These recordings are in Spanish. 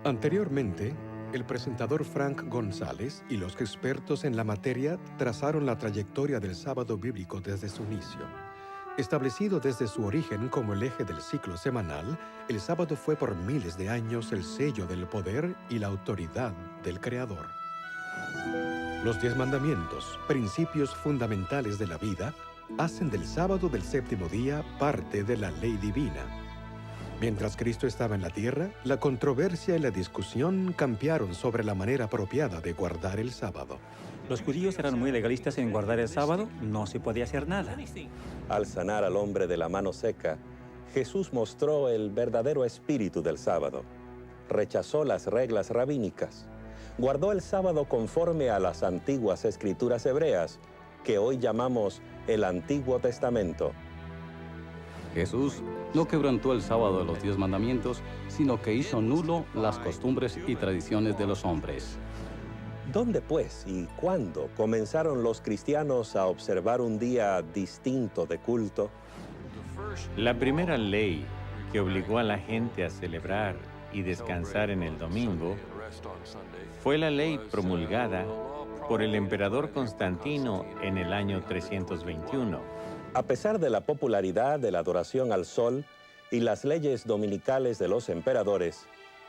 Anteriormente, el presentador Frank González y los expertos en la materia trazaron la trayectoria del sábado bíblico desde su inicio. Establecido desde su origen como el eje del ciclo semanal, el sábado fue por miles de años el sello del poder y la autoridad del Creador. Los 10 mandamientos, principios fundamentales de la vida, hacen del sábado del séptimo día parte de la ley divina. Mientras Cristo estaba en la tierra, la controversia y la discusión campearon sobre la manera apropiada de guardar el sábado. Los judíos eran muy legalistas en guardar el sábado, no se podía hacer nada. Al sanar al hombre de la mano seca, Jesús mostró el verdadero espíritu del sábado. Rechazó las reglas rabínicas. Guardó el sábado conforme a las antiguas escrituras hebreas, que hoy llamamos el Antiguo Testamento. Jesús no quebrantó el sábado de los 10 mandamientos, sino que hizo nulo las costumbres y tradiciones de los hombres. ¿Dónde, pues, y cuándo comenzaron los cristianos a observar un día distinto de culto? La primera ley que obligó a la gente a celebrar y descansar en el domingo fue la ley promulgada por el emperador Constantino en el año 321. A pesar de la popularidad de la adoración al sol y las leyes dominicales de los emperadores,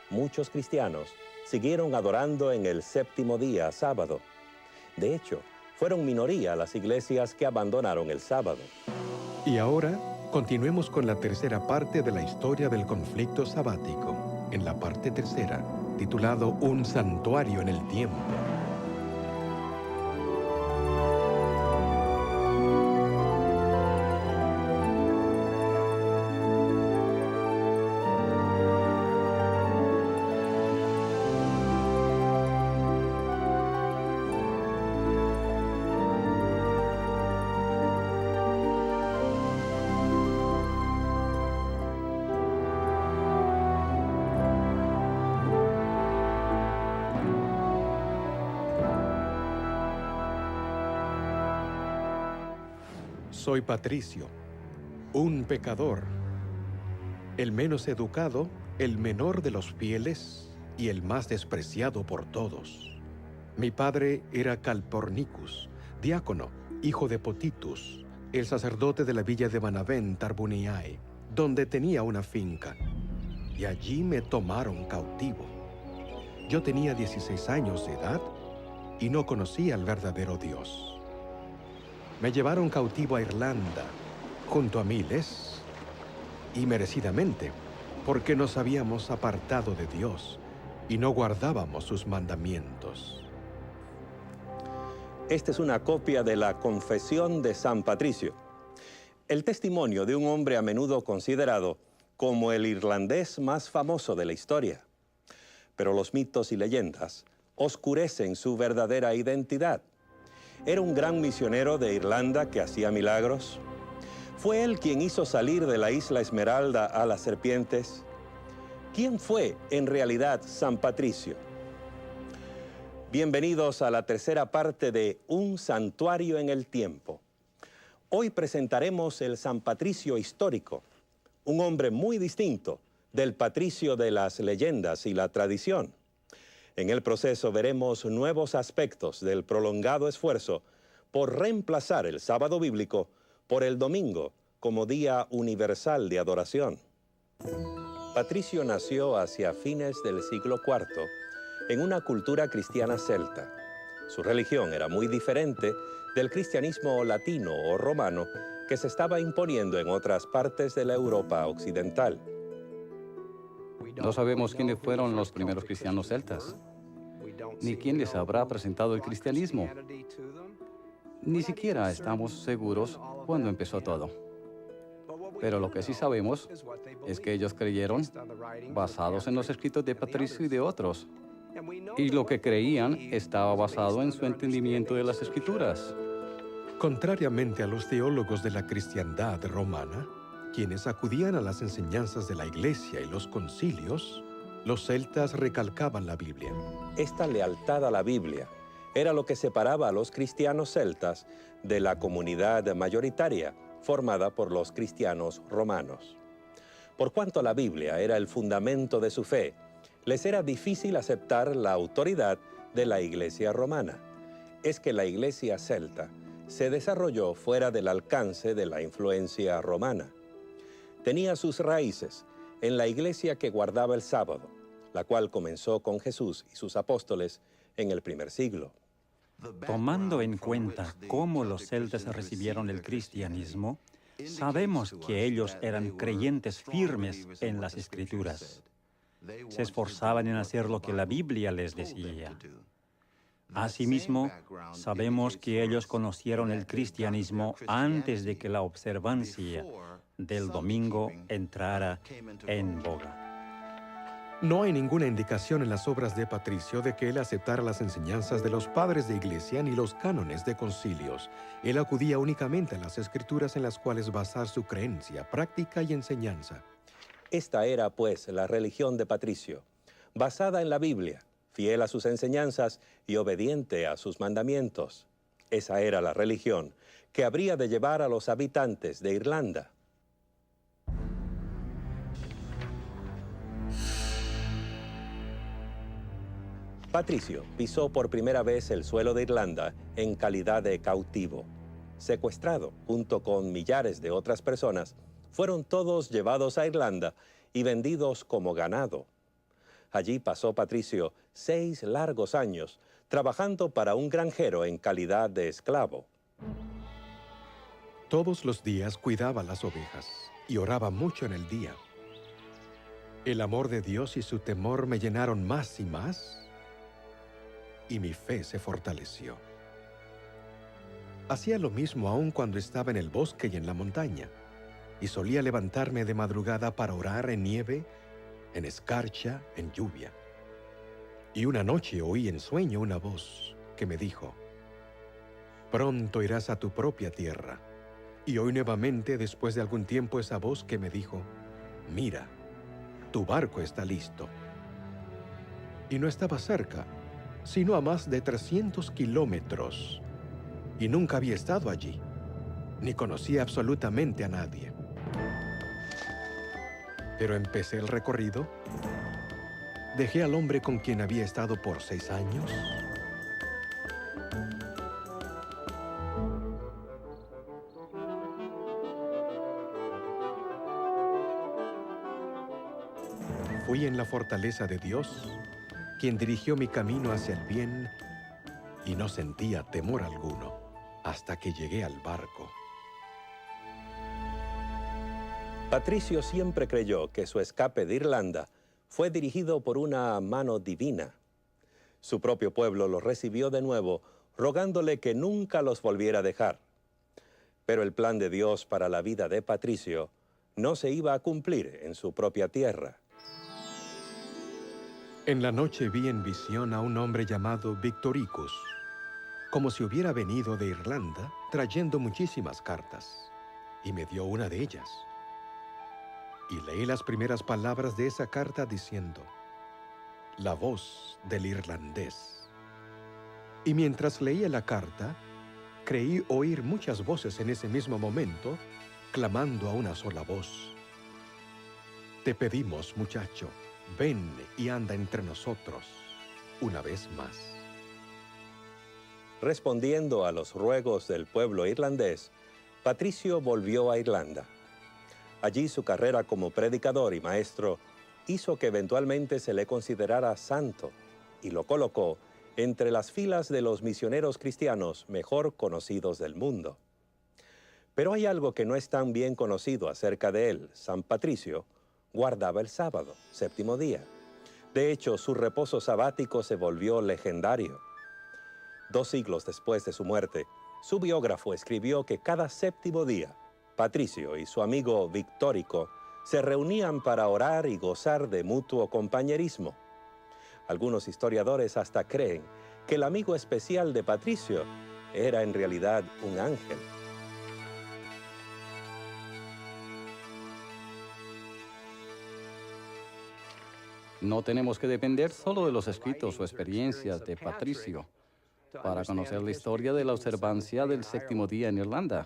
muchos cristianos siguieron adorando en el séptimo día, sábado. De hecho, fueron minoría las iglesias que abandonaron el sábado. Y ahora, continuemos con la tercera parte de la historia del conflicto sabático, en la parte tercera, titulado Un santuario en el tiempo. Soy Patricio, un pecador, el menos educado, el menor de los fieles y el más despreciado por todos. Mi padre era Calpornicus, diácono, hijo de Potitus, el sacerdote de la villa de Manavén, Tarbuniae, donde tenía una finca, y allí me tomaron cautivo. Yo tenía 16 años de edad y no conocía al verdadero Dios. Me llevaron cautivo a Irlanda, junto a miles, y merecidamente, porque nos habíamos apartado de Dios y no guardábamos sus mandamientos. Esta es una copia de la Confesión de San Patricio, el testimonio de un hombre a menudo considerado como el irlandés más famoso de la historia. Pero los mitos y leyendas oscurecen su verdadera identidad. Era un gran misionero de Irlanda que hacía milagros. ¿Fue él quien hizo salir de la isla Esmeralda a las serpientes? ¿Quién fue en realidad San Patricio? Bienvenidos a la tercera parte de Un santuario en el tiempo. Hoy presentaremos el San Patricio histórico, un hombre muy distinto del Patricio de las leyendas y la tradición. En el proceso veremos nuevos aspectos del prolongado esfuerzo por reemplazar el sábado bíblico por el domingo como día universal de adoración. Patricio nació hacia fines del siglo IV en una cultura cristiana celta. Su religión era muy diferente del cristianismo latino o romano que se estaba imponiendo en otras partes de la Europa occidental. No sabemos quiénes fueron los primeros cristianos celtas, ni quién les habrá presentado el cristianismo. Ni siquiera estamos seguros cuándo empezó todo. Pero lo que sí sabemos es que ellos creyeron basados en los escritos de Patricio y de otros. Y lo que creían estaba basado en su entendimiento de las escrituras. Contrariamente a los teólogos de la cristiandad romana, quienes acudían a las enseñanzas de la Iglesia y los concilios, los celtas recalcaban la Biblia. Esta lealtad a la Biblia era lo que separaba a los cristianos celtas de la comunidad mayoritaria formada por los cristianos romanos. Por cuanto la Biblia era el fundamento de su fe, Les era difícil aceptar la autoridad de la Iglesia romana. Es que la Iglesia celta se desarrolló fuera del alcance de la influencia romana. Tenía sus raíces en la Iglesia que guardaba el sábado, la cual comenzó con Jesús y sus apóstoles en el primer siglo. Tomando en cuenta cómo los celtas recibieron el cristianismo, sabemos que ellos eran creyentes firmes en las Escrituras. Se esforzaban en hacer lo que la Biblia les decía. Asimismo, sabemos que ellos conocieron el cristianismo antes de que la observancia del domingo entrara en boga. No hay ninguna indicación en las obras de Patricio de que él aceptara las enseñanzas de los padres de iglesia ni los cánones de concilios. Él acudía únicamente a las escrituras en las cuales basar su creencia, práctica y enseñanza. Esta era, pues, la religión de Patricio, basada en la Biblia, fiel a sus enseñanzas y obediente a sus mandamientos. Esa era la religión que habría de llevar a los habitantes de Irlanda. Patricio pisó por primera vez el suelo de Irlanda en calidad de cautivo. Secuestrado junto con millares de otras personas, fueron todos llevados a Irlanda y vendidos como ganado. Allí pasó Patricio 6 largos años, trabajando para un granjero en calidad de esclavo. Todos los días cuidaba las ovejas y oraba mucho en el día. El amor de Dios y su temor me llenaron más y más, y mi fe se fortaleció. Hacía lo mismo aún cuando estaba en el bosque y en la montaña, y solía levantarme de madrugada para orar en nieve, en escarcha, en lluvia. Y una noche oí en sueño una voz que me dijo: «Pronto irás a tu propia tierra». Y oí nuevamente después de algún tiempo esa voz que me dijo: «Mira, tu barco está listo». Y no estaba cerca, sino a más de 300 kilómetros. Y nunca había estado allí, ni conocía absolutamente a nadie. Pero empecé el recorrido, dejé al hombre con quien había estado por 6 años, fui en la fortaleza de Dios, quien dirigió mi camino hacia el bien, y no sentía temor alguno hasta que llegué al barco. Patricio siempre creyó que su escape de Irlanda fue dirigido por una mano divina. Su propio pueblo lo recibió de nuevo, rogándole que nunca los volviera a dejar. Pero el plan de Dios para la vida de Patricio no se iba a cumplir en su propia tierra. En la noche vi en visión a un hombre llamado Victoricus, como si hubiera venido de Irlanda trayendo muchísimas cartas, y me dio una de ellas. Y leí las primeras palabras de esa carta diciendo: «La voz del irlandés». Y mientras leía la carta, creí oír muchas voces en ese mismo momento, clamando a una sola voz: «Te pedimos, muchacho, ven y anda entre nosotros una vez más». Respondiendo a los ruegos del pueblo irlandés, Patricio volvió a Irlanda. Allí su carrera como predicador y maestro hizo que eventualmente se le considerara santo y lo colocó entre las filas de los misioneros cristianos mejor conocidos del mundo. Pero hay algo que no es tan bien conocido acerca de él. San Patricio guardaba el sábado, séptimo día. De hecho, su reposo sabático se volvió legendario. 2 siglos después de su muerte, su biógrafo escribió que cada séptimo día, Patricio y su amigo Victorico se reunían para orar y gozar de mutuo compañerismo. Algunos historiadores hasta creen que el amigo especial de Patricio era en realidad un ángel. No tenemos que depender solo de los escritos o experiencias de Patricio para conocer la historia de la observancia del séptimo día en Irlanda.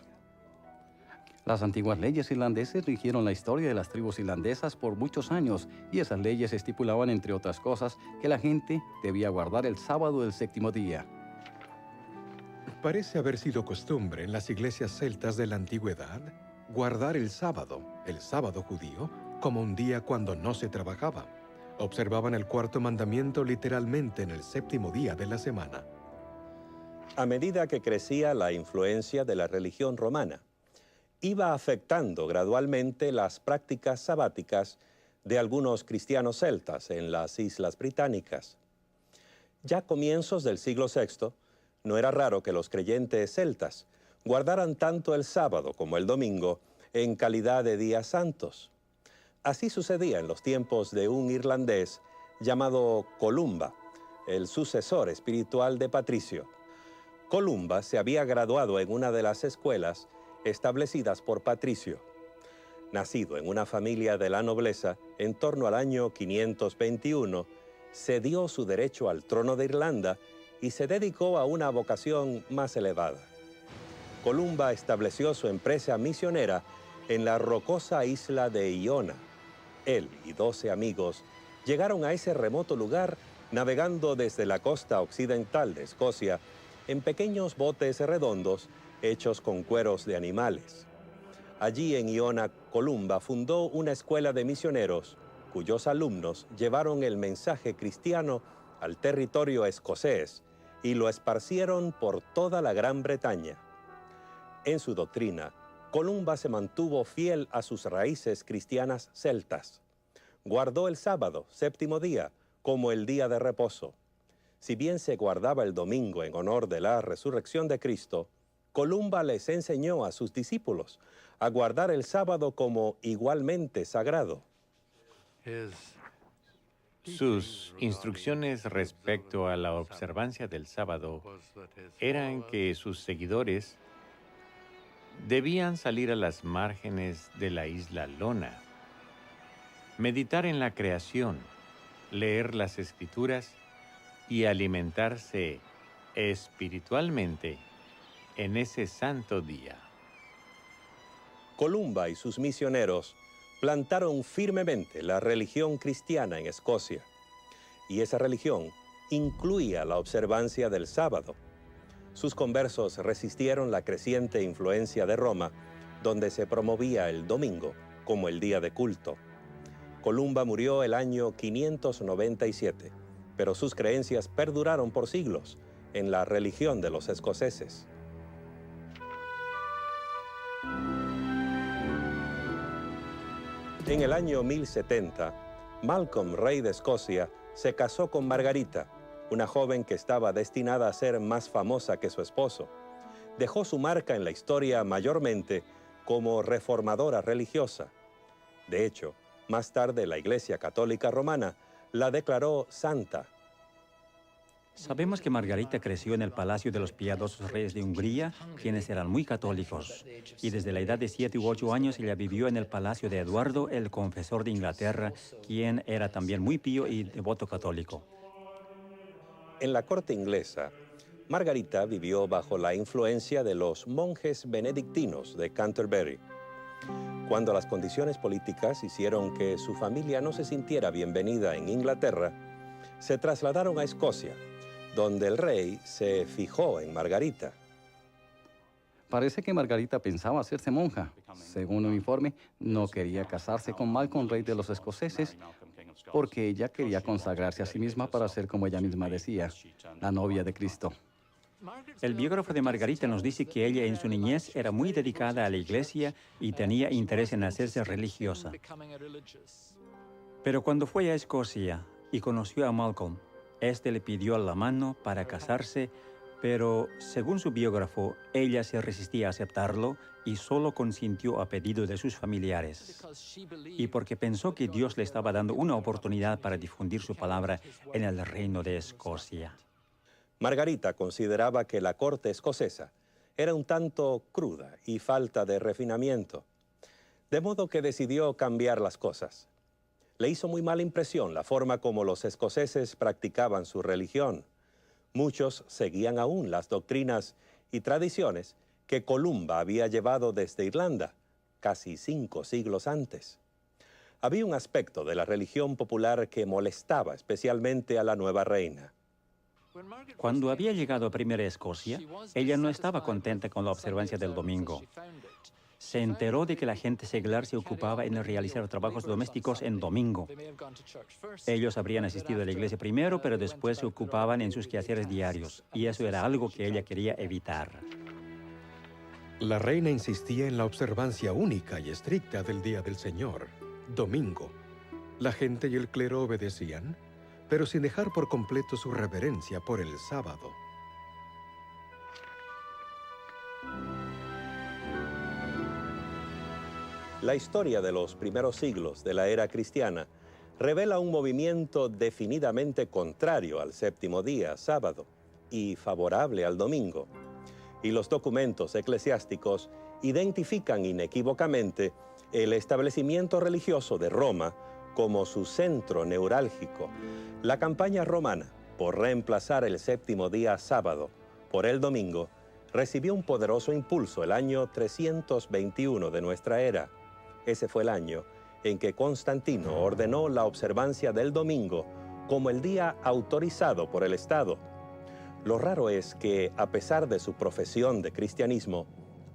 Las antiguas leyes irlandesas rigieron la historia de las tribus irlandesas por muchos años y esas leyes estipulaban, entre otras cosas, que la gente debía guardar el sábado del séptimo día. Parece haber sido costumbre en las iglesias celtas de la antigüedad guardar el sábado judío, como un día cuando no se trabajaba. Observaban el cuarto mandamiento literalmente en el séptimo día de la semana. A medida que crecía la influencia de la religión romana, iba afectando gradualmente las prácticas sabáticas de algunos cristianos celtas en las Islas Británicas. Ya a comienzos del siglo VI, no era raro que los creyentes celtas guardaran tanto el sábado como el domingo en calidad de días santos. Así sucedía en los tiempos de un irlandés llamado Columba, el sucesor espiritual de Patricio. Columba se había graduado en una de las escuelas establecidas por Patricio. Nacido en una familia de la nobleza, en torno al año 521, cedió su derecho al trono de Irlanda y se dedicó a una vocación más elevada. Columba estableció su empresa misionera en la rocosa isla de Iona. Él y 12 amigos llegaron a ese remoto lugar navegando desde la costa occidental de Escocia en pequeños botes redondos hechos con cueros de animales. Allí en Iona, Columba fundó una escuela de misioneros cuyos alumnos llevaron el mensaje cristiano al territorio escocés y lo esparcieron por toda la Gran Bretaña. En su doctrina, Columba se mantuvo fiel a sus raíces cristianas celtas. Guardó el sábado, séptimo día, como el día de reposo. Si bien se guardaba el domingo en honor de la resurrección de Cristo, Columba les enseñó a sus discípulos a guardar el sábado como igualmente sagrado. Sus instrucciones respecto a la observancia del sábado eran que sus seguidores debían salir a las márgenes de la isla Lona, meditar en la creación, leer las Escrituras y alimentarse espiritualmente en ese santo día. Columba y sus misioneros plantaron firmemente la religión cristiana en Escocia, y esa religión incluía la observancia del sábado. Sus conversos resistieron la creciente influencia de Roma, donde se promovía el domingo como el día de culto. Columba murió el año 597, pero sus creencias perduraron por siglos en la religión de los escoceses. En el año 1070, Malcolm, rey de Escocia, se casó con Margarita, una joven que estaba destinada a ser más famosa que su esposo. Dejó su marca en la historia mayormente como reformadora religiosa. De hecho, más tarde la Iglesia Católica Romana la declaró santa. Sabemos que Margarita creció en el palacio de los piadosos reyes de Hungría, quienes eran muy católicos. Y desde la edad de 7 u 8 años ella vivió en el palacio de Eduardo, el confesor de Inglaterra, quien era también muy pío y devoto católico. En la corte inglesa, Margarita vivió bajo la influencia de los monjes benedictinos de Canterbury. Cuando las condiciones políticas hicieron que su familia no se sintiera bienvenida en Inglaterra, se trasladaron a Escocia, donde el rey se fijó en Margarita. Parece que Margarita pensaba hacerse monja. Según un informe, no quería casarse con Malcolm, rey de los escoceses, porque ella quería consagrarse a sí misma para ser, como ella misma decía, la novia de Cristo. El biógrafo de Margarita nos dice que ella en su niñez era muy dedicada a la iglesia y tenía interés en hacerse religiosa. Pero cuando fue a Escocia y conoció a Malcolm, este le pidió la mano para casarse, pero según su biógrafo, ella se resistía a aceptarlo y solo consintió a pedido de sus familiares. Y porque pensó que Dios le estaba dando una oportunidad para difundir su palabra en el reino de Escocia. Margarita consideraba que la corte escocesa era un tanto cruda y falta de refinamiento, de modo que decidió cambiar las cosas. Le hizo muy mala impresión la forma como los escoceses practicaban su religión. Muchos seguían aún las doctrinas y tradiciones que Columba había llevado desde Irlanda casi 5 siglos antes. Había un aspecto de la religión popular que molestaba especialmente a la nueva reina. Cuando había llegado a Primera Escocia, ella no estaba contenta con la observancia del domingo. Se enteró de que la gente seglar se ocupaba en realizar trabajos domésticos en domingo. Ellos habrían asistido a la iglesia primero, pero después se ocupaban en sus quehaceres diarios, y eso era algo que ella quería evitar. La reina insistía en la observancia única y estricta del Día del Señor, domingo. La gente y el clero obedecían, pero sin dejar por completo su reverencia por el sábado. La historia de los primeros siglos de la era cristiana revela un movimiento definidamente contrario al séptimo día, sábado, y favorable al domingo. Y los documentos eclesiásticos identifican inequívocamente el establecimiento religioso de Roma como su centro neurálgico. La campaña romana por reemplazar el séptimo día sábado por el domingo recibió un poderoso impulso el año 321 de nuestra era. Ese fue el año en que Constantino ordenó la observancia del domingo como el día autorizado por el Estado. Lo raro es que, a pesar de su profesión de cristianismo,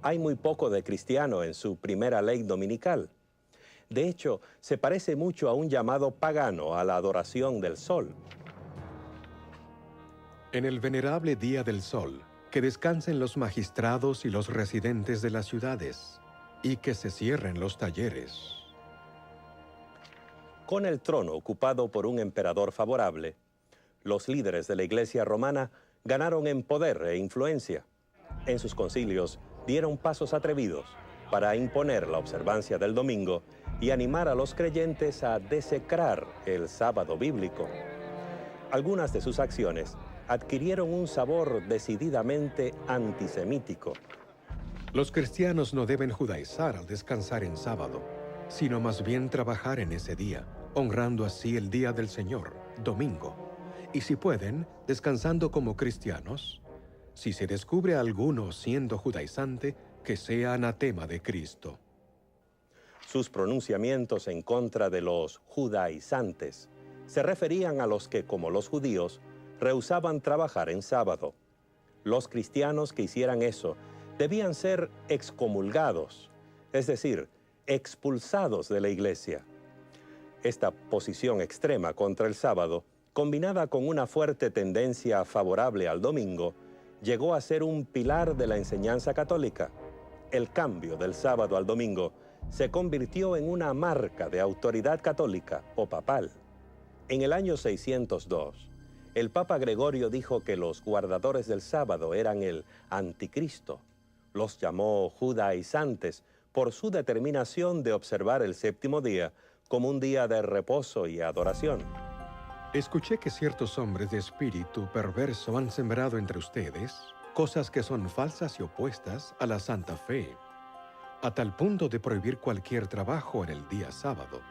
hay muy poco de cristiano en su primera ley dominical. De hecho, se parece mucho a un llamado pagano a la adoración del sol. En el venerable Día del Sol, que descansen los magistrados y los residentes de las ciudades, y que se cierren los talleres. Con el trono ocupado por un emperador favorable, los líderes de la Iglesia romana ganaron en poder e influencia. En sus concilios dieron pasos atrevidos para imponer la observancia del domingo y animar a los creyentes a desecrar el sábado bíblico. Algunas de sus acciones adquirieron un sabor decididamente antisemítico. Los cristianos no deben judaizar al descansar en sábado, sino más bien trabajar en ese día, honrando así el día del Señor, domingo. Y si pueden, descansando como cristianos. Si se descubre a alguno siendo judaizante, que sea anatema de Cristo. Sus pronunciamientos en contra de los judaizantes se referían a los que, como los judíos, rehusaban trabajar en sábado. Los cristianos que hicieran eso debían ser excomulgados, es decir, expulsados de la iglesia. Esta posición extrema contra el sábado, combinada con una fuerte tendencia favorable al domingo, llegó a ser un pilar de la enseñanza católica. El cambio del sábado al domingo se convirtió en una marca de autoridad católica o papal. En el año 602, el Papa Gregorio dijo que los guardadores del sábado eran el anticristo. Los llamó judaizantes por su determinación de observar el séptimo día como un día de reposo y adoración. Escuché que ciertos hombres de espíritu perverso han sembrado entre ustedes cosas que son falsas y opuestas a la santa fe, a tal punto de prohibir cualquier trabajo en el día sábado.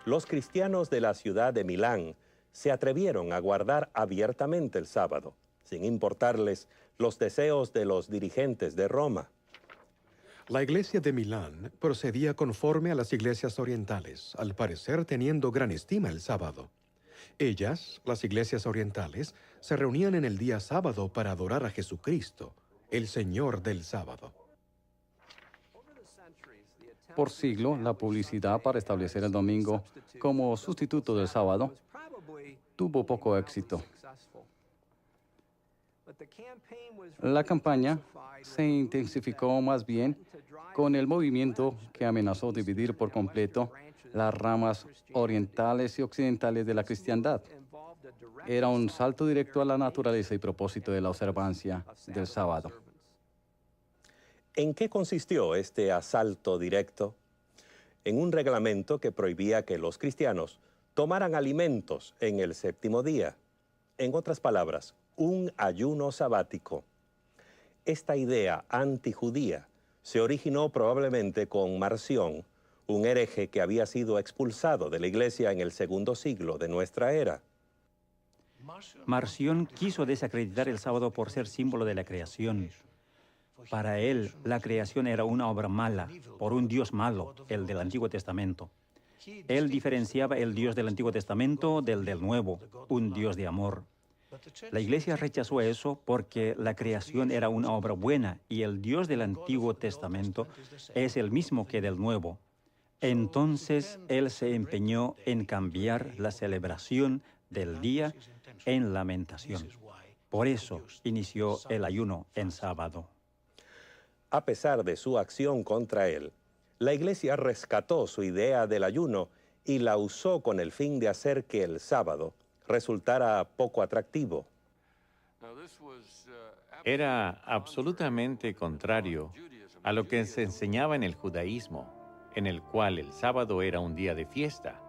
Los cristianos de la ciudad de Milán se atrevieron a guardar abiertamente el sábado, sin importarles los deseos de los dirigentes de Roma. La iglesia de Milán procedía conforme a las iglesias orientales, al parecer teniendo gran estima el sábado. Ellas, las iglesias orientales, se reunían en el día sábado para adorar a Jesucristo, el Señor del sábado. Por siglo, la publicidad para establecer el domingo como sustituto del sábado tuvo poco éxito. La campaña se intensificó más bien con el movimiento que amenazó dividir por completo las ramas orientales y occidentales de la cristiandad. Era un salto directo a la naturaleza y propósito de la observancia del sábado. ¿En qué consistió este asalto directo? En un reglamento que prohibía que los cristianos tomaran alimentos en el séptimo día. En otras palabras, un ayuno sabático. Esta idea antijudía se originó probablemente con Marción, un hereje que había sido expulsado de la iglesia en el segundo siglo de nuestra era. Marción quiso desacreditar el sábado por ser símbolo de la creación. Para él, la creación era una obra mala, por un Dios malo, el del Antiguo Testamento. Él diferenciaba el Dios del Antiguo Testamento del Nuevo, un Dios de amor. La Iglesia rechazó eso porque la creación era una obra buena y el Dios del Antiguo Testamento es el mismo que del Nuevo. Entonces, él se empeñó en cambiar la celebración del día en lamentación. Por eso inició el ayuno en sábado. A pesar de su acción contra él, la Iglesia rescató su idea del ayuno y la usó con el fin de hacer que el sábado resultara poco atractivo. Era absolutamente contrario a lo que se enseñaba en el judaísmo, en el cual el sábado era un día de fiesta.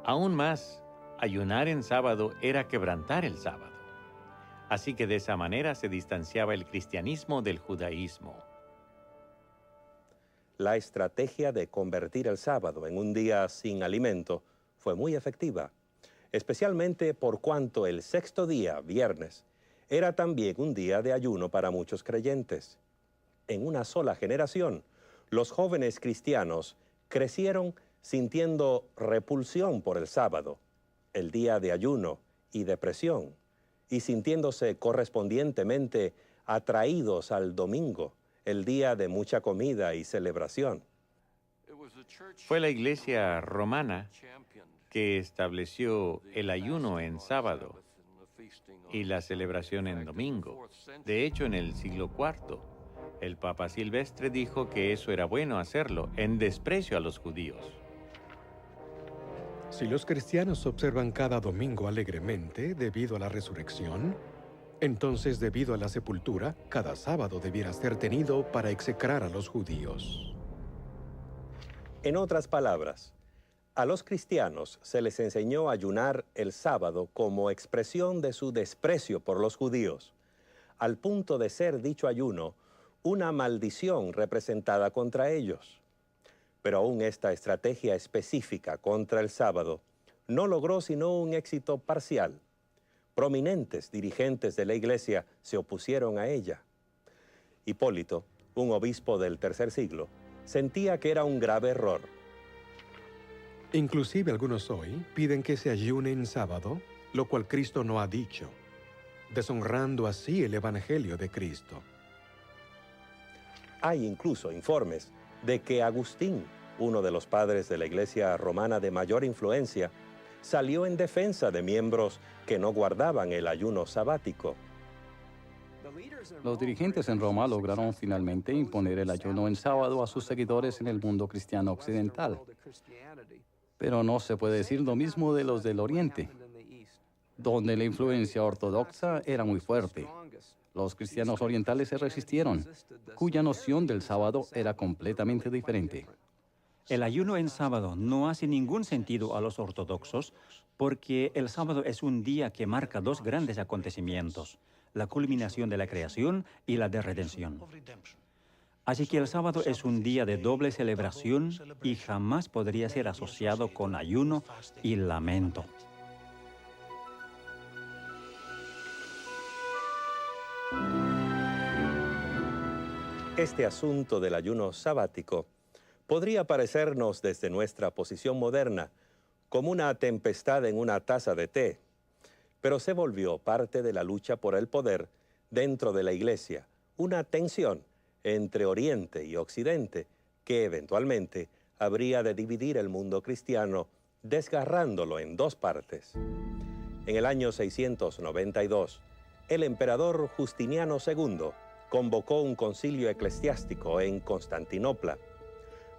Aún más, ayunar en sábado era quebrantar el sábado. Así que de esa manera se distanciaba el cristianismo del judaísmo. La estrategia de convertir el sábado en un día sin alimento fue muy efectiva, especialmente por cuanto el sexto día, viernes, era también un día de ayuno para muchos creyentes. En una sola generación, los jóvenes cristianos crecieron sintiendo repulsión por el sábado, el día de ayuno y depresión, y sintiéndose correspondientemente atraídos al domingo, el día de mucha comida y celebración. Fue la Iglesia romana que estableció el ayuno en sábado y la celebración en domingo. De hecho, en el siglo IV, el Papa Silvestre dijo que eso era bueno hacerlo, en desprecio a los judíos. Si los cristianos observan cada domingo alegremente debido a la resurrección, entonces debido a la sepultura, cada sábado debiera ser tenido para execrar a los judíos. En otras palabras, a los cristianos se les enseñó a ayunar el sábado como expresión de su desprecio por los judíos, al punto de ser dicho ayuno una maldición representada contra ellos. Pero aún esta estrategia específica contra el sábado no logró sino un éxito parcial. Prominentes dirigentes de la Iglesia se opusieron a ella. Hipólito, un obispo del tercer siglo, sentía que era un grave error. Inclusive algunos hoy piden que se ayune en sábado, lo cual Cristo no ha dicho, deshonrando así el Evangelio de Cristo. Hay incluso informes de que Agustín, uno de los padres de la Iglesia romana de mayor influencia, salió en defensa de miembros que no guardaban el ayuno sabático. Los dirigentes en Roma lograron finalmente imponer el ayuno en sábado a sus seguidores en el mundo cristiano occidental. Pero no se puede decir lo mismo de los del Oriente, donde la influencia ortodoxa era muy fuerte. Los cristianos orientales se resistieron, cuya noción del sábado era completamente diferente. El ayuno en sábado no hace ningún sentido a los ortodoxos porque el sábado es un día que marca dos grandes acontecimientos, la culminación de la creación y la de redención. Así que el sábado es un día de doble celebración y jamás podría ser asociado con ayuno y lamento. Este asunto del ayuno sabático podría parecernos desde nuestra posición moderna como una tempestad en una taza de té, pero se volvió parte de la lucha por el poder dentro de la Iglesia, una tensión entre Oriente y Occidente que eventualmente habría de dividir el mundo cristiano, desgarrándolo en dos partes. En el año 692, el emperador Justiniano II convocó un concilio eclesiástico en Constantinopla.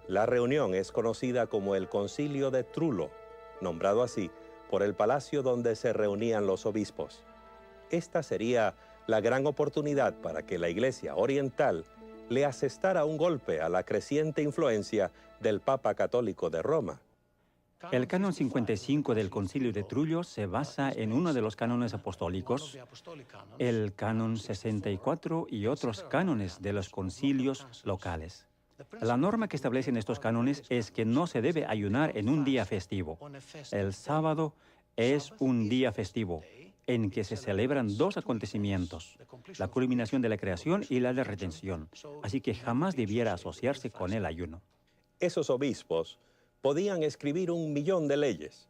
La reunión es conocida como el Concilio de Trullo, nombrado así por el palacio donde se reunían los obispos. Esta sería la gran oportunidad para que la Iglesia oriental le asestara un golpe a la creciente influencia del Papa Católico de Roma. El canon 55 del Concilio de Trullo se basa en uno de los cánones apostólicos, el canon 64 y otros cánones de los concilios locales. La norma que establecen estos cánones es que no se debe ayunar en un día festivo. El sábado es un día festivo en que se celebran dos acontecimientos, la culminación de la creación y la de redención, así que jamás debiera asociarse con el ayuno. Esos obispos podían escribir 1.000.000 de leyes,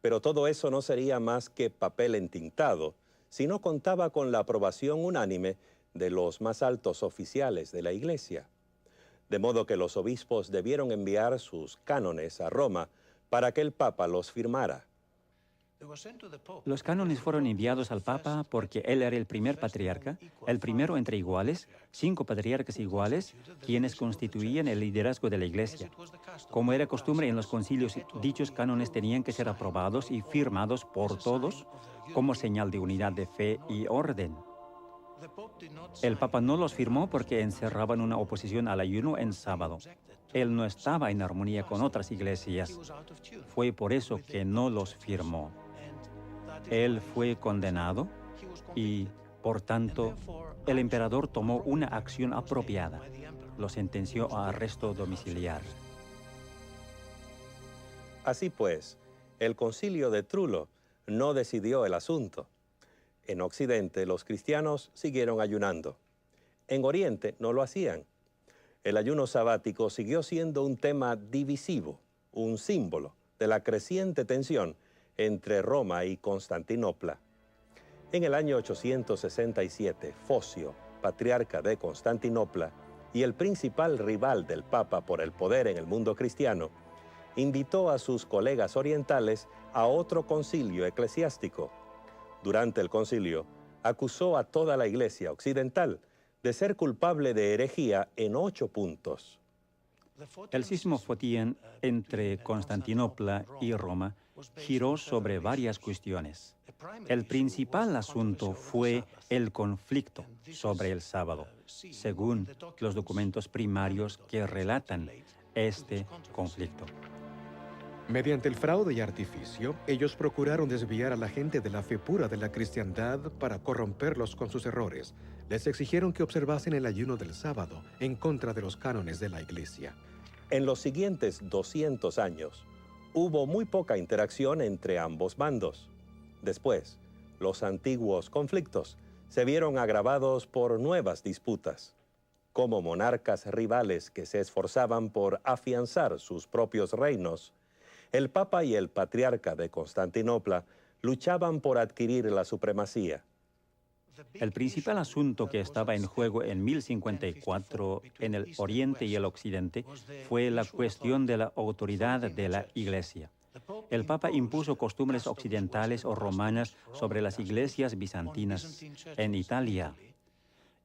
pero todo eso no sería más que papel entintado si no contaba con la aprobación unánime de los más altos oficiales de la Iglesia. De modo que los obispos debieron enviar sus cánones a Roma para que el Papa los firmara. Los cánones fueron enviados al Papa porque él era el primer patriarca, el primero entre iguales, 5 patriarcas iguales, quienes constituían el liderazgo de la Iglesia. Como era costumbre en los concilios, dichos cánones tenían que ser aprobados y firmados por todos como señal de unidad de fe y orden. El Papa no los firmó porque encerraban una oposición al ayuno en sábado. Él no estaba en armonía con otras iglesias. Fue por eso que no los firmó. Él fue condenado y, por tanto, el emperador tomó una acción apropiada. Lo sentenció a arresto domiciliar. Así pues, el Concilio de Trullo no decidió el asunto. En Occidente, los cristianos siguieron ayunando. En Oriente no lo hacían. El ayuno sabático siguió siendo un tema divisivo, un símbolo de la creciente tensión entre Roma y Constantinopla. En el año 867, Focio, patriarca de Constantinopla y el principal rival del Papa por el poder en el mundo cristiano, invitó a sus colegas orientales a otro concilio eclesiástico. Durante el concilio, acusó a toda la Iglesia occidental de ser culpable de herejía en 8 puntos. El cisma Fotien entre Constantinopla y Roma giró sobre varias cuestiones. El principal asunto fue el conflicto sobre el sábado, según los documentos primarios que relatan este conflicto. Mediante el fraude y artificio, ellos procuraron desviar a la gente de la fe pura de la cristiandad para corromperlos con sus errores. Les exigieron que observasen el ayuno del sábado en contra de los cánones de la Iglesia. En los siguientes 200 años, hubo muy poca interacción entre ambos bandos. Después, los antiguos conflictos se vieron agravados por nuevas disputas. Como monarcas rivales que se esforzaban por afianzar sus propios reinos, el Papa y el Patriarca de Constantinopla luchaban por adquirir la supremacía. El principal asunto que estaba en juego en 1054 en el Oriente y el Occidente fue la cuestión de la autoridad de la Iglesia. El Papa impuso costumbres occidentales o romanas sobre las iglesias bizantinas en Italia.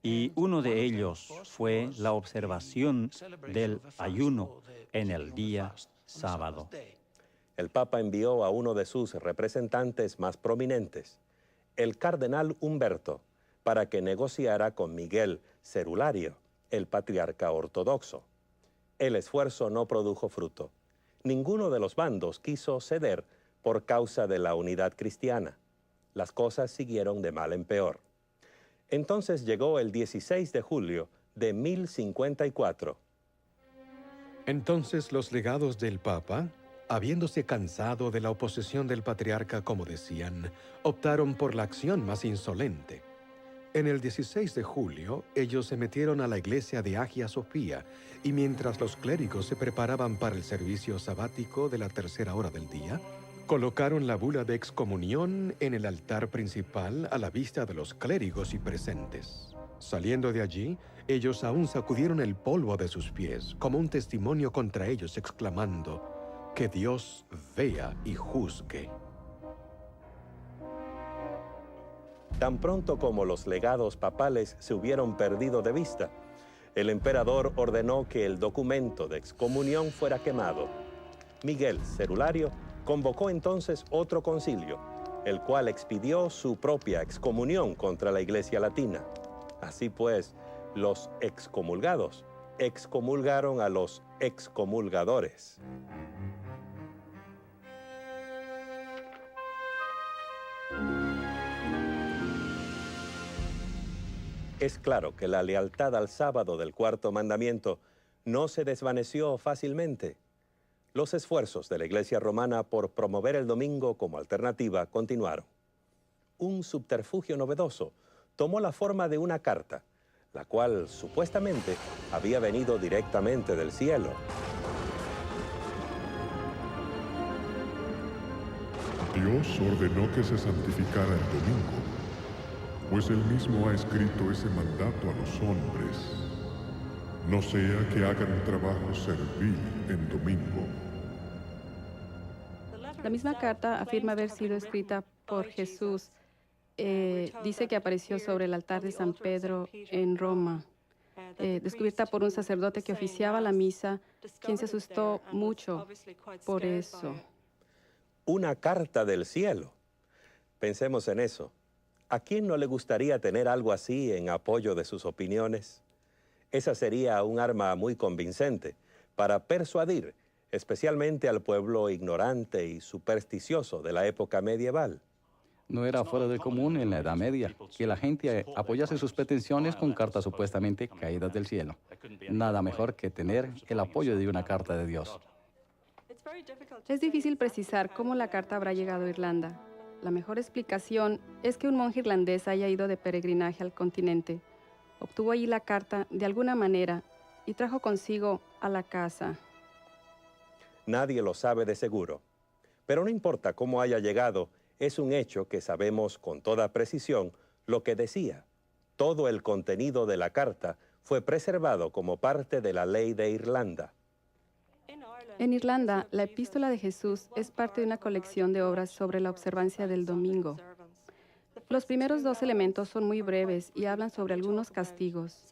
Y uno de ellos fue la observación del ayuno en el día sábado. El Papa envió a uno de sus representantes más prominentes, el cardenal Humberto, para que negociara con Miguel Cerulario, el patriarca ortodoxo. El esfuerzo no produjo fruto. Ninguno de los bandos quiso ceder por causa de la unidad cristiana. Las cosas siguieron de mal en peor. Entonces llegó el 16 de julio de 1054. Entonces los legados del Papa, habiéndose cansado de la oposición del patriarca, como decían, optaron por la acción más insolente. En el 16 de julio, ellos se metieron a la iglesia de Hagia Sofía, y mientras los clérigos se preparaban para el servicio sabático de la 3ª hora del día, colocaron la bula de excomunión en el altar principal a la vista de los clérigos y presentes. Saliendo de allí, ellos aún sacudieron el polvo de sus pies, como un testimonio contra ellos, exclamando: «Que Dios vea y juzgue». Tan pronto como los legados papales se hubieron perdido de vista, el emperador ordenó que el documento de excomunión fuera quemado. Miguel Cerulario convocó entonces otro concilio, el cual expidió su propia excomunión contra la Iglesia Latina. Así pues, los excomulgados excomulgaron a los excomulgadores. Es claro que la lealtad al sábado del 4º mandamiento no se desvaneció fácilmente. Los esfuerzos de la Iglesia romana por promover el domingo como alternativa continuaron. un subterfugio novedoso, tomó la forma de una carta, la cual supuestamente había venido directamente del cielo. Dios ordenó que se santificara el domingo, pues Él mismo ha escrito ese mandato a los hombres. No sea que hagan un trabajo servil en domingo. La misma carta afirma haber sido escrita por Jesús. Dice que apareció sobre el altar de San Pedro en Roma, descubierta por un sacerdote que oficiaba la misa, quien se asustó mucho por eso. Una carta del cielo. Pensemos en eso. ¿A quién no le gustaría tener algo así en apoyo de sus opiniones? Esa sería un arma muy convincente para persuadir, especialmente al pueblo ignorante y supersticioso de la época medieval. No era fuera del común en la Edad Media que la gente apoyase sus pretensiones con cartas supuestamente caídas del cielo. Nada mejor que tener el apoyo de una carta de Dios. Es difícil precisar cómo la carta habrá llegado a Irlanda. La mejor explicación es que un monje irlandés haya ido de peregrinaje al continente, obtuvo allí la carta de alguna manera y trajo consigo a la casa. Nadie lo sabe de seguro, pero no importa cómo haya llegado, es un hecho que sabemos con toda precisión lo que decía. Todo el contenido de la carta fue preservado como parte de la ley de Irlanda. En Irlanda, la Epístola de Jesús es parte de una colección de obras sobre la observancia del domingo. Los primeros 2 elementos son muy breves y hablan sobre algunos castigos.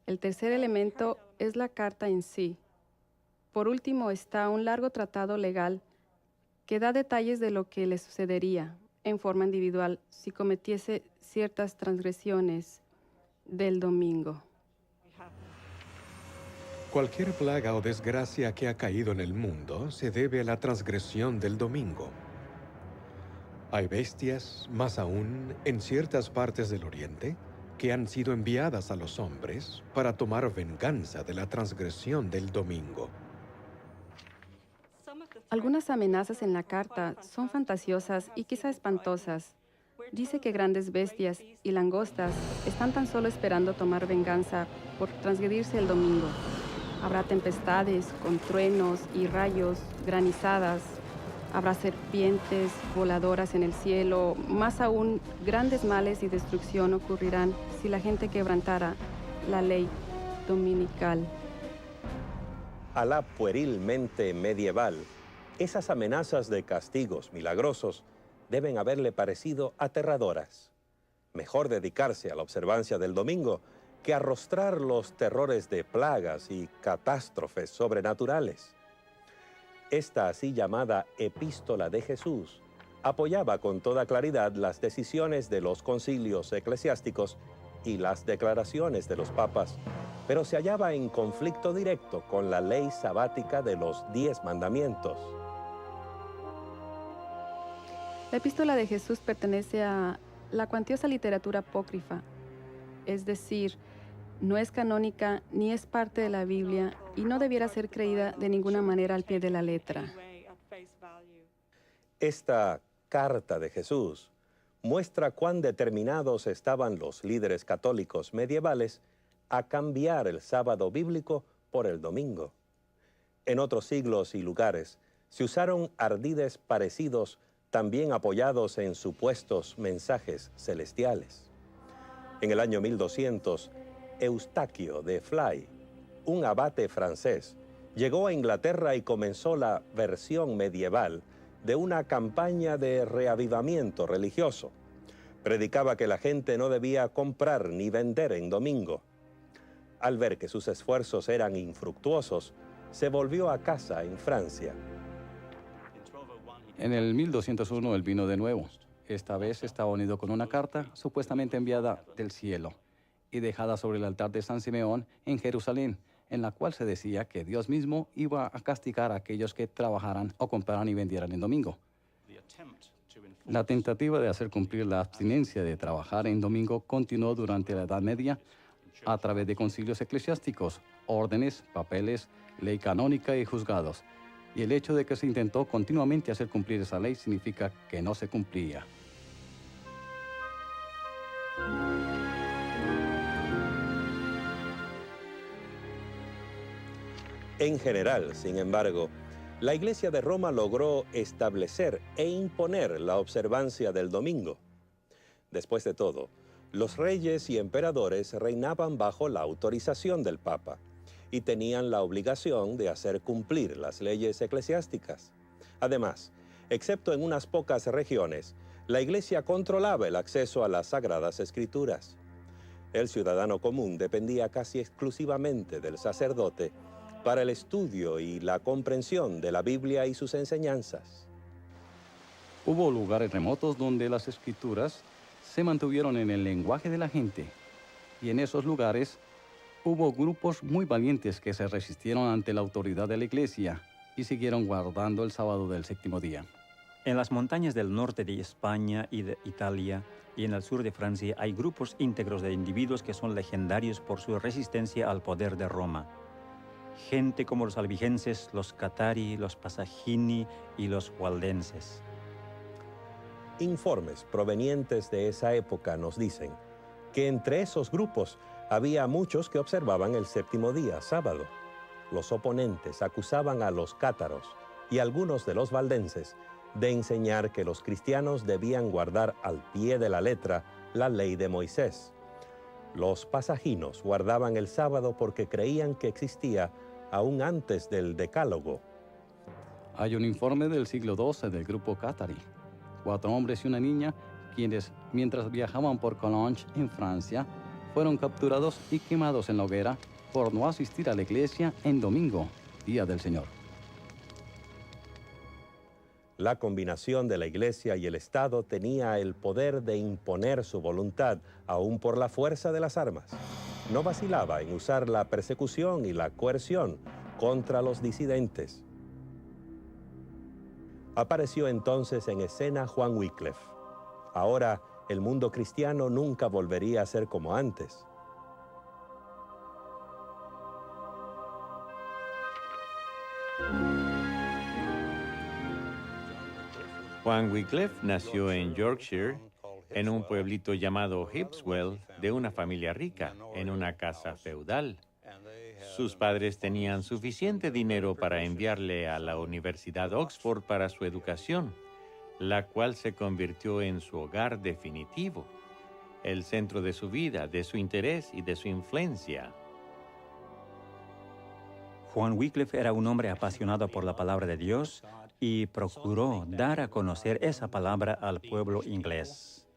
El tercer elemento es la carta en sí. Por último está un largo tratado legal que da detalles de lo que le sucedería en forma individual si cometiese ciertas transgresiones del domingo. Cualquier plaga o desgracia que ha caído en el mundo se debe a la transgresión del domingo. Hay bestias, más aún, en ciertas partes del Oriente, que han sido enviadas a los hombres para tomar venganza de la transgresión del domingo. Algunas amenazas en la carta son fantasiosas y quizá espantosas. Dice que grandes bestias y langostas están tan solo esperando tomar venganza por transgredirse el domingo. Habrá tempestades con truenos y rayos, granizadas. Habrá serpientes voladoras en el cielo. Más aún, grandes males y destrucción ocurrirán si la gente quebrantara la ley dominical. A la pueril mente medieval, esas amenazas de castigos milagrosos deben haberle parecido aterradoras. Mejor dedicarse a la observancia del domingo que arrostrar los terrores de plagas y catástrofes sobrenaturales. Esta así llamada Epístola de Jesús apoyaba con toda claridad las decisiones de los concilios eclesiásticos y las declaraciones de los papas, pero se hallaba en conflicto directo con la ley sabática de los 10 mandamientos. La Epístola de Jesús pertenece a la cuantiosa literatura apócrifa, es decir, no es canónica ni es parte de la Biblia y no debiera ser creída de ninguna manera al pie de la letra. Esta carta de Jesús muestra cuán determinados estaban los líderes católicos medievales a cambiar el sábado bíblico por el domingo. En otros siglos y lugares se usaron ardides parecidos, también apoyados en supuestos mensajes celestiales. En el año 1200, Eustaquio de Fly, un abate francés, llegó a Inglaterra y comenzó la versión medieval de una campaña de reavivamiento religioso. Predicaba que la gente no debía comprar ni vender en domingo. Al ver que sus esfuerzos eran infructuosos, se volvió a casa en Francia. En el 1201 él vino de nuevo. Esta vez estaba unido con una carta supuestamente enviada del cielo y dejada sobre el altar de San Simeón en Jerusalén, en la cual se decía que Dios mismo iba a castigar a aquellos que trabajaran o compraran y vendieran en domingo. La tentativa de hacer cumplir la abstinencia de trabajar en domingo continuó durante la Edad Media a través de concilios eclesiásticos, órdenes, papeles, ley canónica y juzgados. Y el hecho de que se intentó continuamente hacer cumplir esa ley significa que no se cumplía. En general, sin embargo, la Iglesia de Roma logró establecer e imponer la observancia del domingo. Después de todo, los reyes y emperadores reinaban bajo la autorización del Papa y tenían la obligación de hacer cumplir las leyes eclesiásticas. Además, excepto en unas pocas regiones, la Iglesia controlaba el acceso a las Sagradas Escrituras. El ciudadano común dependía casi exclusivamente del sacerdote para el estudio y la comprensión de la Biblia y sus enseñanzas. Hubo lugares remotos donde las escrituras se mantuvieron en el lenguaje de la gente, y en esos lugares hubo grupos muy valientes que se resistieron ante la autoridad de la Iglesia y siguieron guardando el sábado del séptimo día. En las montañas del norte de España y de Italia y en el sur de Francia hay grupos íntegros de individuos que son legendarios por su resistencia al poder de Roma. Gente como los albigenses, los catari, los pasagini y los waldenses. Informes provenientes de esa época nos dicen que entre esos grupos había muchos que observaban el séptimo día, sábado. Los oponentes acusaban a los cátaros y algunos de los valdenses de enseñar que los cristianos debían guardar al pie de la letra la ley de Moisés. Los pasaginos guardaban el sábado porque creían que existía aún antes del Decálogo. Hay un informe del siglo XII del grupo Catari. 4 hombres y una niña, quienes, mientras viajaban por Collonges, en Francia, fueron capturados y quemados en la hoguera por no asistir a la iglesia en domingo, día del Señor. La combinación de la Iglesia y el Estado tenía el poder de imponer su voluntad, aún por la fuerza de las armas. No vacilaba en usar la persecución y la coerción contra los disidentes. Apareció entonces en escena Juan Wycliffe. Ahora, el mundo cristiano nunca volvería a ser como antes. Juan Wycliffe nació en Yorkshire, en un pueblito llamado Hipswell, de una familia rica, en una casa feudal. Sus padres tenían suficiente dinero para enviarle a la Universidad Oxford para su educación, la cual se convirtió en su hogar definitivo, el centro de su vida, de su interés y de su influencia. Juan Wycliffe era un hombre apasionado por la palabra de Dios y procuró dar a conocer esa palabra al pueblo inglés.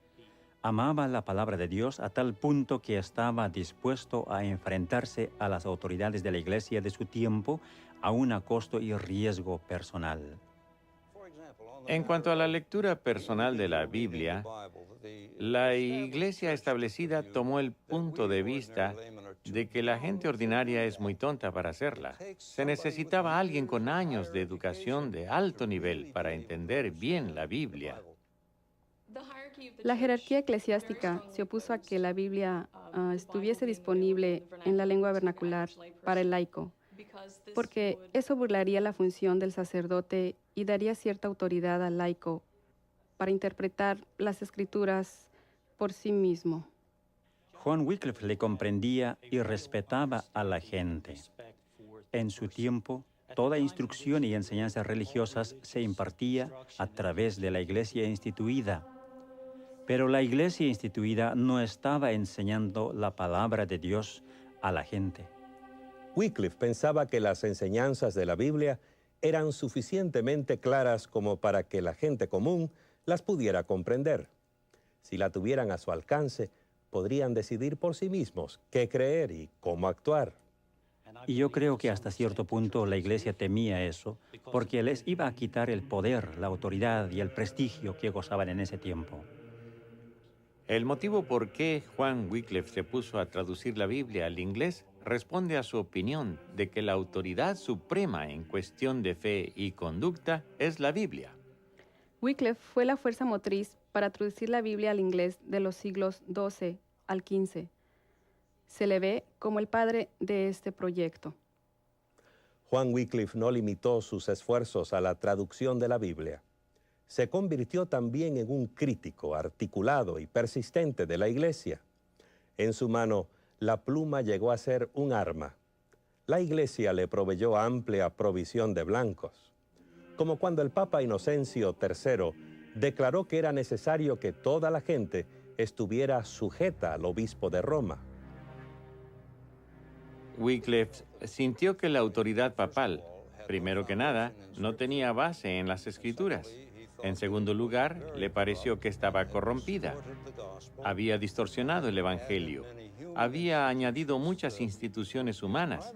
Amaba la palabra de Dios a tal punto que estaba dispuesto a enfrentarse a las autoridades de la Iglesia de su tiempo, aun a costo y riesgo personal. En cuanto a la lectura personal de la Biblia, la Iglesia establecida tomó el punto de vista de que la gente ordinaria es muy tonta para hacerla. Se necesitaba alguien con años de educación de alto nivel para entender bien la Biblia. La jerarquía eclesiástica se opuso a que la Biblia estuviese disponible en la lengua vernacular para el laico, porque eso burlaría la función del sacerdote y daría cierta autoridad al laico para interpretar las escrituras por sí mismo. Juan Wycliffe le comprendía y respetaba a la gente. En su tiempo, toda instrucción y enseñanzas religiosas se impartía a través de la Iglesia instituida. Pero la Iglesia instituida no estaba enseñando la palabra de Dios a la gente. Wycliffe pensaba que las enseñanzas de la Biblia eran suficientemente claras como para que la gente común las pudiera comprender. Si la tuvieran a su alcance, podrían decidir por sí mismos qué creer y cómo actuar. Y yo creo que hasta cierto punto la Iglesia temía eso, porque les iba a quitar el poder, la autoridad y el prestigio que gozaban en ese tiempo. El motivo por qué Juan Wycliffe se puso a traducir la Biblia al inglés responde a su opinión de que la autoridad suprema en cuestión de fe y conducta es la Biblia. Wycliffe fue la fuerza motriz para traducir la Biblia al inglés de los siglos XII al XV. Se le ve como el padre de este proyecto. Juan Wycliffe no limitó sus esfuerzos a la traducción de la Biblia. Se convirtió también en un crítico articulado y persistente de la Iglesia. En su mano, la pluma llegó a ser un arma. la Iglesia le proveyó amplia provisión de blancos, como cuando el Papa Inocencio III declaró que era necesario que toda la gente estuviera sujeta al obispo de Roma. Wycliffe sintió que la autoridad papal, primero que nada, no tenía base en las Escrituras. En segundo lugar, le pareció que estaba corrompida. Había distorsionado el Evangelio. Había añadido muchas instituciones humanas,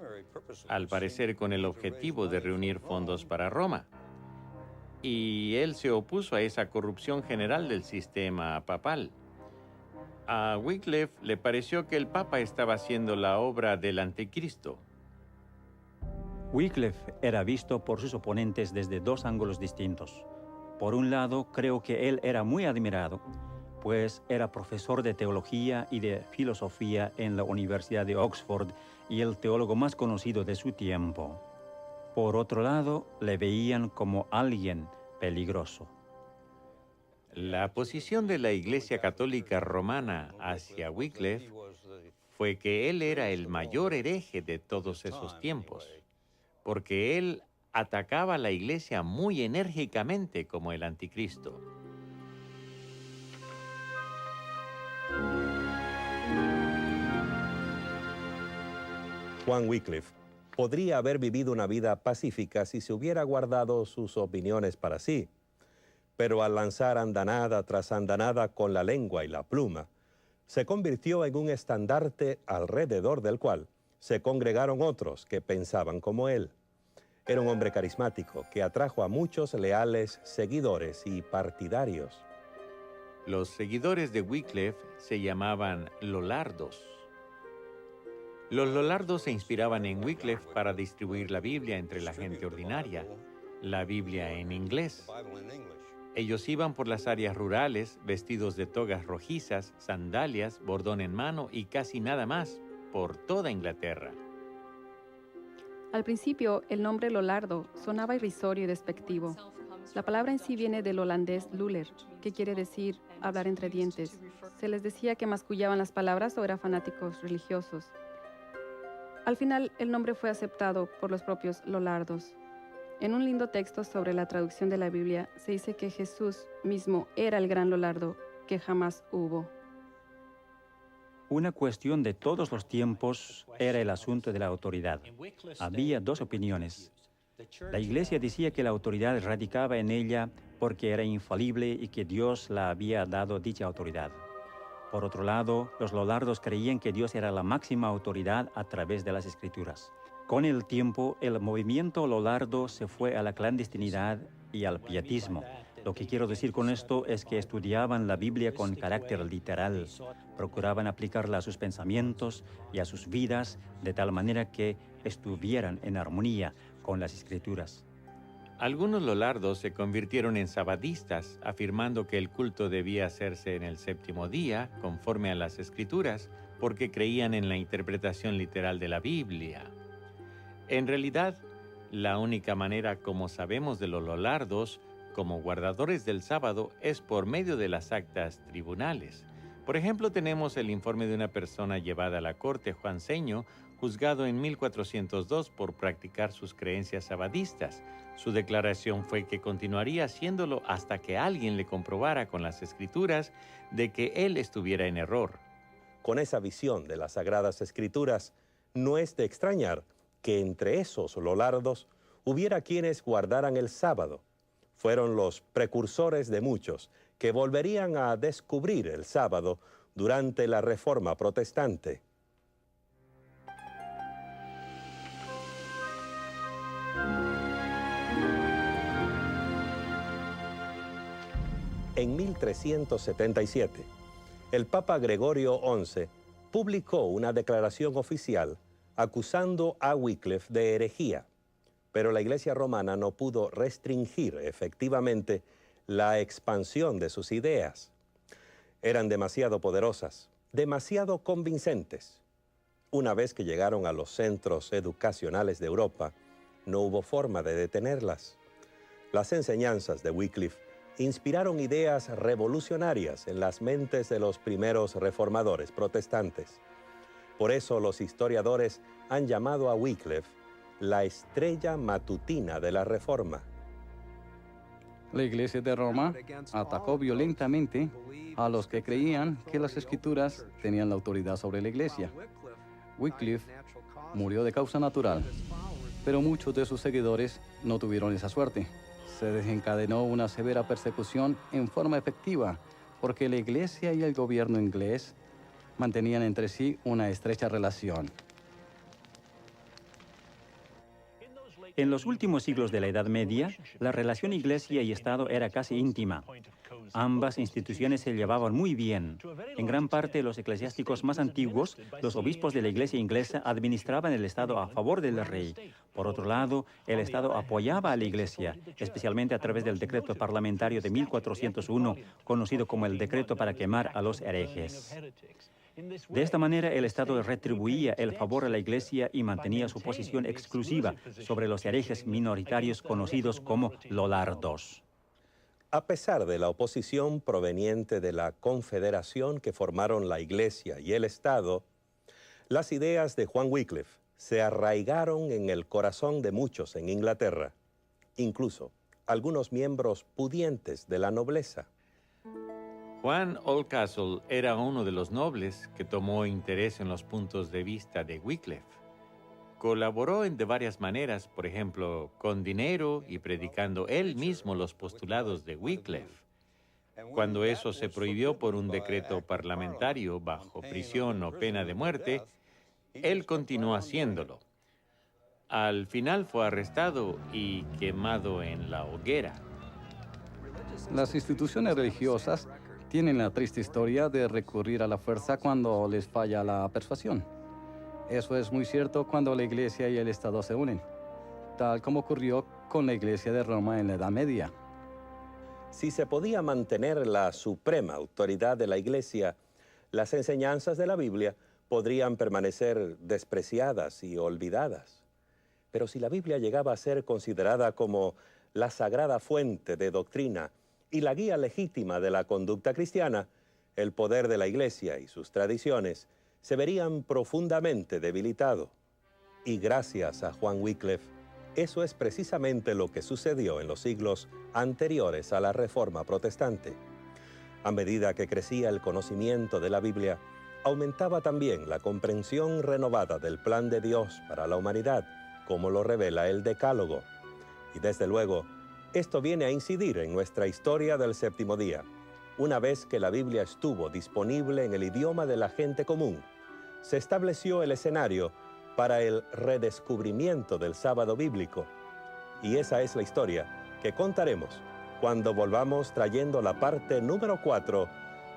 al parecer con el objetivo de reunir fondos para Roma. Y él se opuso a esa corrupción general del sistema papal. A Wycliffe le pareció que el Papa estaba haciendo la obra del Anticristo. Wycliffe era visto por sus oponentes desde dos ángulos distintos. Por un lado, creo que él era muy admirado, pues era profesor de teología y de filosofía en la Universidad de Oxford y el teólogo más conocido de su tiempo. Por otro lado, le veían como alguien peligroso. La posición de la Iglesia Católica Romana hacia Wycliffe fue que él era el mayor hereje de todos esos tiempos, porque él atacaba a la Iglesia muy enérgicamente como el Anticristo. Juan Wycliffe podría haber vivido una vida pacífica si se hubiera guardado sus opiniones para sí, pero al lanzar andanada tras andanada con la lengua y la pluma, se convirtió en un estandarte alrededor del cual se congregaron otros que pensaban como él. Era un hombre carismático que atrajo a muchos leales seguidores y partidarios. Los seguidores de Wycliffe se llamaban Lollardos. Los Lollardos se inspiraban en Wycliffe para distribuir la Biblia entre la gente ordinaria, la Biblia en inglés. Ellos iban por las áreas rurales, vestidos de togas rojizas, sandalias, bordón en mano y casi nada más, por toda Inglaterra. Al principio, el nombre Lollardo sonaba irrisorio y despectivo. La palabra en sí viene del holandés luller, que quiere decir hablar entre dientes. Se les decía que mascullaban las palabras o eran fanáticos religiosos. Al final, el nombre fue aceptado por los propios Lollardos. En un lindo texto sobre la traducción de la Biblia, se dice que Jesús mismo era el gran Lollardo que jamás hubo. Una cuestión de todos los tiempos era el asunto de la autoridad. Había dos opiniones. La Iglesia decía que la autoridad radicaba en ella porque era infalible y que Dios la había dado dicha autoridad. Por otro lado, los Lollardos creían que Dios era la máxima autoridad a través de las Escrituras. Con el tiempo, el movimiento Lollardo se fue a la clandestinidad y al pietismo. Lo que quiero decir con esto es que estudiaban la Biblia con carácter literal, procuraban aplicarla a sus pensamientos y a sus vidas de tal manera que estuvieran en armonía con las Escrituras. Algunos Lollardos se convirtieron en sabadistas, afirmando que el culto debía hacerse en el séptimo día, conforme a las Escrituras, porque creían en la interpretación literal de la Biblia. En realidad, la única manera como sabemos de los Lollardos como guardadores del sábado es por medio de las actas tribunales. Por ejemplo, tenemos el informe de una persona llevada a la corte juanceño, juzgado en 1402 por practicar sus creencias sabadistas. Su declaración fue que continuaría haciéndolo hasta que alguien le comprobara con las Escrituras de que él estuviera en error. Con esa visión de las Sagradas Escrituras, no es de extrañar que entre esos Lollardos hubiera quienes guardaran el sábado. Fueron los precursores de muchos que volverían a descubrir el sábado durante la Reforma Protestante. En 1377, el Papa Gregorio XI publicó una declaración oficial acusando a Wycliffe de herejía, pero la Iglesia romana no pudo restringir efectivamente la expansión de sus ideas. Eran demasiado poderosas, demasiado convincentes. Una vez que llegaron a los centros educacionales de Europa, no hubo forma de detenerlas. Las enseñanzas de Wycliffe inspiraron ideas revolucionarias en las mentes de los primeros reformadores protestantes. Por eso los historiadores han llamado a Wycliffe la estrella matutina de la Reforma. La Iglesia de Roma atacó violentamente a los que creían que las Escrituras tenían la autoridad sobre la Iglesia. Wycliffe murió de causa natural, pero muchos de sus seguidores no tuvieron esa suerte. Se desencadenó una severa persecución en forma efectiva, porque la Iglesia y el gobierno inglés mantenían entre sí una estrecha relación. En los últimos siglos de la Edad Media, la relación Iglesia y Estado era casi íntima. Ambas instituciones se llevaban muy bien. En gran parte, los eclesiásticos más antiguos, los obispos de la Iglesia inglesa, administraban el Estado a favor del rey. Por otro lado, el Estado apoyaba a la Iglesia, especialmente a través del decreto parlamentario de 1401, conocido como el decreto para quemar a los herejes. De esta manera, el Estado retribuía el favor a la Iglesia y mantenía su posición exclusiva sobre los herejes minoritarios conocidos como lollardos. A pesar de la oposición proveniente de la confederación que formaron la Iglesia y el Estado, las ideas de Juan Wycliffe se arraigaron en el corazón de muchos en Inglaterra, incluso algunos miembros pudientes de la nobleza. Juan Oldcastle era uno de los nobles que tomó interés en los puntos de vista de Wycliffe. Colaboró de varias maneras, por ejemplo, con dinero y predicando él mismo los postulados de Wycliffe. Cuando eso se prohibió por un decreto parlamentario bajo prisión o pena de muerte, él continuó haciéndolo. Al final fue arrestado y quemado en la hoguera. Las instituciones religiosas tienen la triste historia de recurrir a la fuerza cuando les falla la persuasión. Eso es muy cierto cuando la Iglesia y el Estado se unen, tal como ocurrió con la Iglesia de Roma en la Edad Media. Si se podía mantener la suprema autoridad de la Iglesia, las enseñanzas de la Biblia podrían permanecer despreciadas y olvidadas. Pero si la Biblia llegaba a ser considerada como la sagrada fuente de doctrina y la guía legítima de la conducta cristiana, el poder de la Iglesia y sus tradiciones se verían profundamente debilitados. Y gracias a Juan Wycliffe, eso es precisamente lo que sucedió en los siglos anteriores a la Reforma Protestante. A medida que crecía el conocimiento de la Biblia, aumentaba también la comprensión renovada del plan de Dios para la humanidad, como lo revela el Decálogo. Y desde luego, esto viene a incidir en nuestra historia del séptimo día. Una vez que la Biblia estuvo disponible en el idioma de la gente común, se estableció el escenario para el redescubrimiento del sábado bíblico. Y esa es la historia que contaremos cuando volvamos trayendo la parte número 4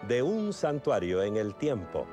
de Un santuario en el tiempo.